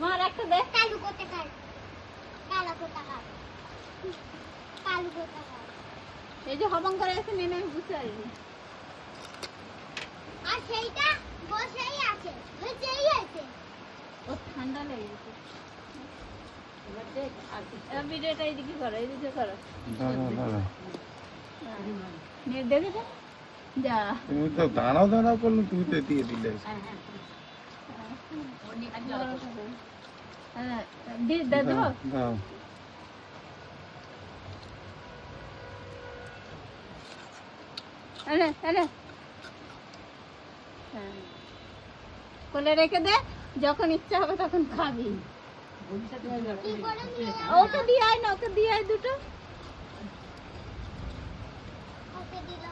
মার একটা দে। কালু কোথা কাল কালো কোথা কাল কালু কোথা কাল এই যে হবং করে আছে নেমে আমি বুঝতে পারিনি। আর সেইটা বসেই আছে বসেই আছে ও ঠান্ডা লেগে গেছে। এবার ভিডিওটা এইদিকে করো, এইদিকে করো। নেট দেখে দে। যা তুমি তো দাঁড়াও দাঁড়াও করলে তুমি তো দিয়ে দিলে। হ্যাঁ ডিশ দে দেবো। দাও এনে এনে হ্যাঁ কোলে রেখে দে, যখন ইচ্ছা হবে তখন খাবি। কি করে নিয়ে ওকে দিয়ে আয় না, ওকে দিয়ে আয় দুটো। ওকে দিলে